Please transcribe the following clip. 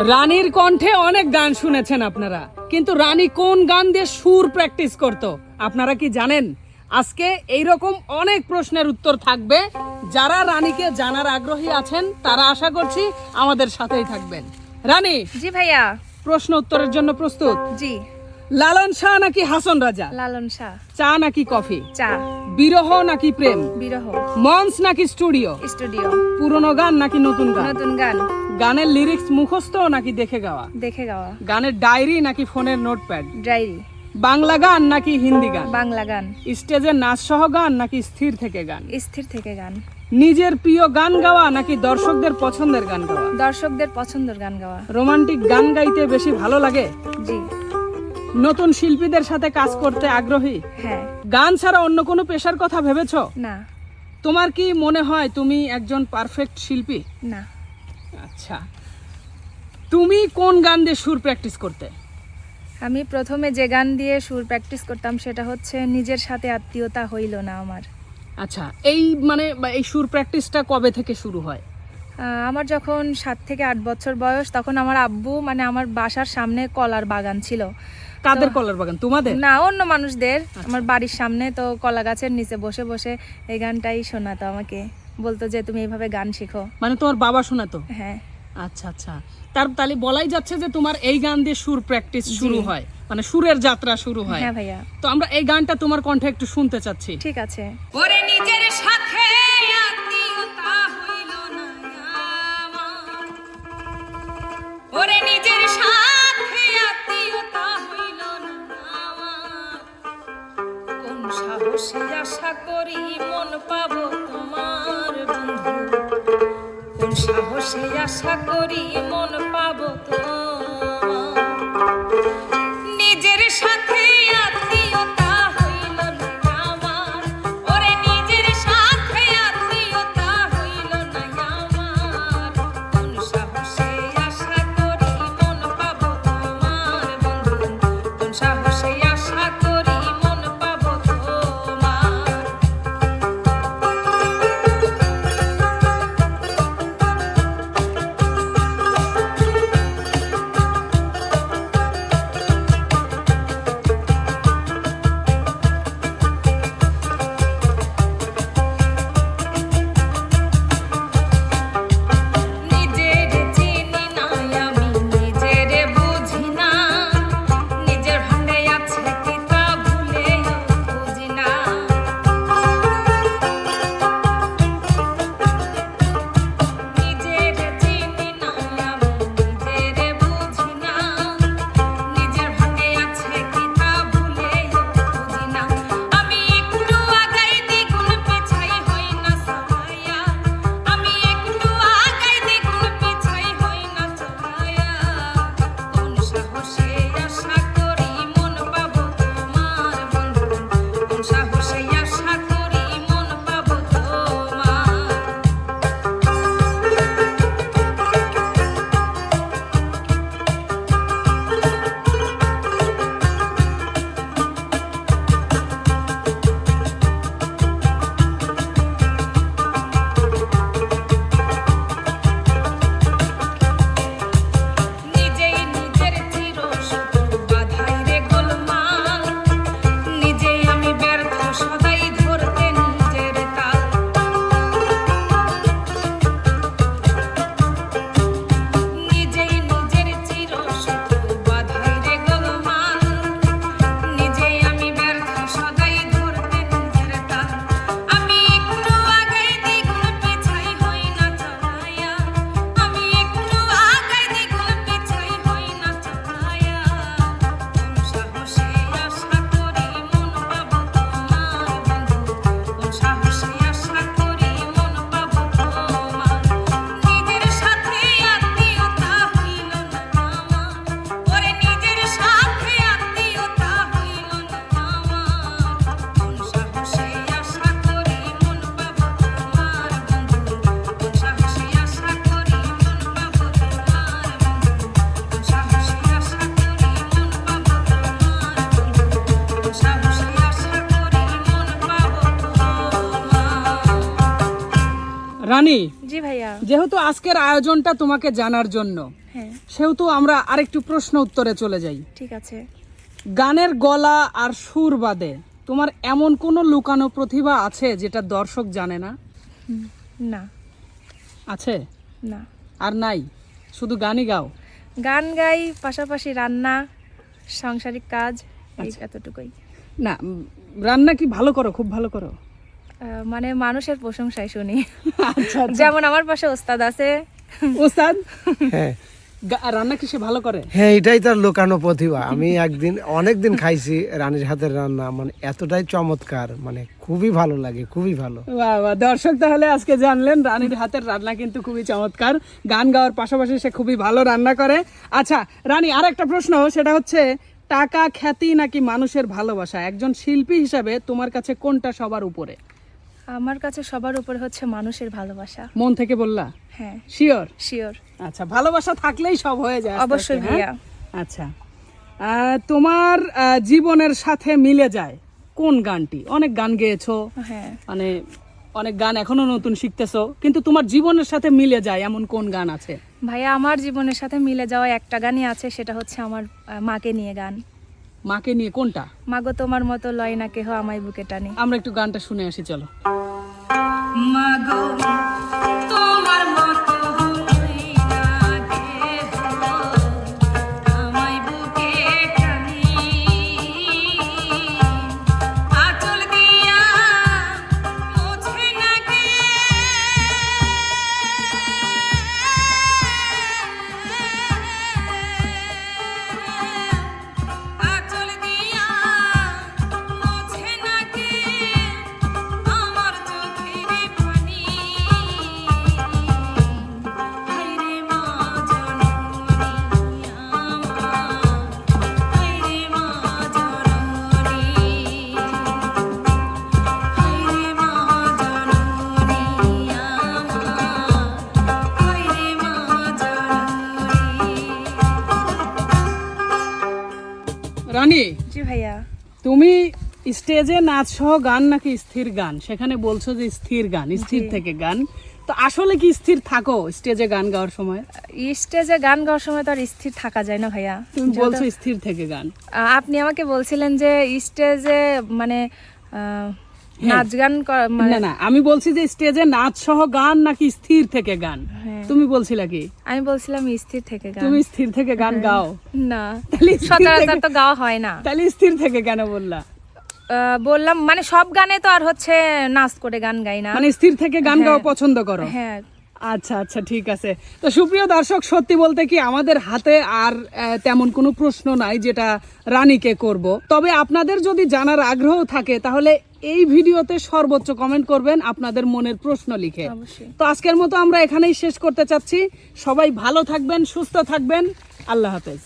রানীর কণ্ঠে অনেক গান শুনেছেন আপনারা, কিন্তু রানী কোন গান দিয়ে সুর প্র্যাকটিস করত আপনারা কি জানেন? আজকে এইরকম অনেক প্রশ্নের উত্তর থাকবে। যারা রানীকে জানার আগ্রহী আছেন তারা আশা করছি আমাদের সাথেই থাকবেন। রানী জি ভাইয়া, প্রশ্ন উত্তরের জন্য প্রস্তুত? জি। লালন শাহ নাকি হাসন রাজা? লালন শাহ। চা নাকি কফি? চা। বিরহ নাকি প্রেম? বিরহ। মঞ্চ নাকি স্টুডিও? স্টুডিও। পুরনো গান নাকি নতুন গান? নতুন গান। গানের লিরিক্স মুখস্থ নাকি দেখে গাওয়া? দেখে গাওয়া। গানের ডায়েরি নাকি ফোনের নোটপ্যাড? ডায়েরি। বাংলা গান নাকি হিন্দি গান? বাংলা গান। স্টেজে নাচ সহ গান নাকি স্থির থেকে গান? স্থির থেকে গান। নিজের প্রিয় গান গাওয়া নাকি দর্শকদের পছন্দের গান গাওয়া? দর্শকদের পছন্দের গান গাওয়া। রোমান্টিক গান গাইতে বেশি ভালো লাগে? জি। নতুন শিল্পীদের সাথে কাজ করতে আগ্রহী? হ্যাঁ। গান ছাড়া অন্য কোনো পেশার কথা ভেবেছো? না। তোমার কি মনে হয় তুমি একজন পারফেক্ট শিল্পী? না। আচ্ছা, তুমি কোন গান দিয়ে সুর প্র্যাকটিস করতে? আমি প্রথমে যে গান দিয়ে সুর প্র্যাকটিস করতাম সেটা হচ্ছে নিজের সাথে আত্মীয়তা হইল না আমার। আচ্ছা, এই এই সুর প্র্যাকটিসটা কবে থেকে শুরু হয়? আমার যখন 7 থেকে 8 বছর বয়স, তখন আমার আব্বু আমার বাসার সামনে কলার বাগান ছিল। কাদের কলার বাগান? তোমাদের না, অন্য মানুষদের। আমার বাড়ির সামনে তো কলা গাছের নিচে বসে বসে এই গানটাই শোনাতো আমাকে, বলতো যে তুমি এইভাবে গান শিখো। মানে তোমার বাবা শোনাতো? হ্যাঁ। আচ্ছা আচ্ছা, তাহলে বলাই যাচ্ছে যে তোমার এই গান দিয়ে সুর প্র্যাকটিস শুরু হয়, মানে সুরের যাত্রা শুরু হয়। হ্যাঁ ভাইয়া। তো আমরা এই গানটা তোমার কণ্ঠে একটু শুনতে চাচ্ছি। ঠিক আছে। ওরে নিজের সাথে আত্মীয়তা হইল না আমার, ওরে নিজের সাথে আত্মীয়তা হইল না আমার, কোন সাহসে আশা করি মন পাবো তোমার বন্ধু, কোন সাহসে আশা করি মন পাবো তোমার, নিজের সাথে আত্মীয়তা হইল না আমার, ওরে নিজের সাথে আত্মীয়তা হইল না আমার, কোন সাহসে আশা করি মন পাবো তোমার বন্ধু, কোন সাহসে আশা করি মন পাবো তোমার। নিজের চিনি না আমি, নিজের বুঝি না, নিজের ভান্ডে আছে কি তা ভুলে বুঝি না, নিজের চিনি না আমি, নিজের বুঝি না, নিজের ভান্ডে আছে কি তা ভুলে বুঝি না, আমি একটু আগাই দ্বিগুণ পিছাই হই না ছায়া, আমি একটু আগাই দ্বিগুণ পিছাই হই না ছায়া, কোন সাহসে আশা করি মন পাবো তোমার বন্ধু, কোন সাহসে আশা করি মন পাবো তোমার। নিজেই নিজের চিরশত্রু বাধাই রে গোলমাল, নিজেই আমি ব্যর্থ সদাই ধরতে নিজের তাল, নিজেই নিজের চিরশত্রু বাধাই রে গোলমাল, নিজেই আমি ব্যর্থ সদাই ধরতে নিজের তাল, আমি একটু আগাই দ্বিগুণ পিছাই হই না ছায়া, আমি একটু আগাই দ্বিগুণ পিছাই হই না ছায়া, কোন সাহসে আশা করি মন পাবো তোমার বন্ধু, কোন সাহসে আশা করি মন পাবো তোমার, নিজের সাথে আত্মীয়তা হইল না আমার, ওরে নিজের সাথে আত্মীয়তা হইল না আমার, কোন সাহসে আশা করি মন পাবো তোমার বন্ধু, কোন সাহসে আশা করি মন পাবো তোমার বন্ধু, কোন সাহসে আশা করি মন পাবো তোমার বন্ধু, কোন সাহসে আশা করি মন পাবো তোমার। রানী, জি ভাইয়া। যেহেতু আজকের আয়োজনটা তোমাকে জানার জন্য, হ্যাঁ সেহেতু আমরা আরেকটু প্রশ্ন উত্তরে চলে যাই। ঠিক আছে। গানের গলা আর সুর বাদে তোমার এমন কোনো লুকানো প্রতিভা আছে যেটা দর্শক জানে না? না। আছে? না। আর নাই, শুধু গানই গাও? গান গাই, পাশাপাশি রান্না, সাংসারিক কাজ, এই এতটুকুই। না, রান্না কি ভালো করো? খুব ভালো করো? মানে মানুষের প্রশংসাই শুনি। আচ্ছা, যেমন আমার পাশে ওস্তাদ আছে। ওস্তাদ হ্যাঁ রান্না কি সে ভালো করে? হ্যাঁ, এটাই তার লুকানো প্রতিভা। আমি অনেকদিন খাইছি রানীর হাতের রান্না, মানে এতটাই চমৎকার, মানে খুবই ভালো লাগে, খুবই ভালো। বাহ বাহ, দর্শক তাহলে আজকে জানলেন রানীর হাতের রান্না কিন্তু খুবই চমৎকার। গান গাওয়ার পাশাপাশি সে খুবই ভালো রান্না করে। আচ্ছা রানী, আর একটা প্রশ্ন, সেটা হচ্ছে টাকা, খ্যাতি নাকি মানুষের ভালোবাসা? একজন শিল্পী হিসাবে তোমার কাছে কোনটা সবার উপরে? আমার কাছে সবার উপরে হচ্ছে মানুষের ভালোবাসা। মন থেকে বললা? হ্যাঁ শিওর? শিওর। আচ্ছা, ভালোবাসা থাকলেই সব হয়ে যায় আস্তে অবশ্যই আস্তে, হ্যাঁ? ভাইয়া। আচ্ছা, তোমার জীবনের সাথে মিলে যায় কোন গানটি? অনেক গান গেয়েছো, হ্যাঁ মানে অনেক গান এখনো নতুন শিখতেছো, কিন্তু তোমার জীবনের সাথে মিলে যায় এমন কোন গান আছে? ভাইয়া, আমার জীবনের সাথে মিলে যাওয়া একটা গানই আছে, সেটা হচ্ছে আমার মাকে নিয়ে গান। মাকে নিয়ে? কোনটা? মাগো তোমার মতো লয় না কেহ আমায় বুকে টানি। আমরা একটু গানটা শুনে আসি, চলো। মাগো তোমার মতো হই না দেহ, আমায় বুকে টানি, আঁচল দিয়া মোছে না কে, আঁচল দিয়া মোছে না কে আমার চোখের পানি, হায়রে মা জননী আমার, হায়রে মা জননী, হায়রে মা জননী আমার, হায়রে মা জননী। রানী, জি ভাইয়া। তুমি স্টেজে নাচ সহ গান নাকি স্থির গান? সেখানে বলছো যে স্থির গান, স্থির থেকে গান, তো আসলে কি স্থির থাকো স্টেজে গান গাওয়ার সময়? স্টেজে গান গাওয়ার সময় তো আর স্থির থাকা যায় না ভাইয়া। তুমি বলছো স্থির থেকে গান। আপনি আমাকে বলছিলেন যে স্টেজে মানে নাচ গান না না, আমি বলছি যে স্টেজে নাচ সহ গান নাকি স্থির থেকে গান। হ্যাঁ। তুমি বলছিলা কি? আমি বলছিলাম স্থির থেকে গান। তুমি স্থির থেকে গান গাও? না, তাহলে স্থির সচরাচর থেকে- তো গাওয়া হয় না। তাহলে স্থির থেকে কেন বললা? বললাম মানে সব গানে তো আর হচ্ছে নাচ করে গান গাই না। মানে স্থির থেকে গান গাওয়া পছন্দ করো? হ্যাঁ। আচ্ছা আচ্ছা, ঠিক আছে। তো সুপ্রিয় দর্শক, সত্যি বলতে কি আমাদের হাতে আর তেমন কোনো প্রশ্ন নাই যেটা রানীকে করব। তবে আপনাদের যদি জানার আগ্রহ থাকে তাহলে এই ভিডিওতে সর্বোচ্চ কমেন্ট করবেন আপনাদের মনের প্রশ্ন লিখে। অবশ্যই। তো আজকের মতো আমরা এখানেই শেষ করতে চাচ্ছি। সবাই ভালো থাকবেন, সুস্থ থাকবেন। আল্লাহ হাফেজ।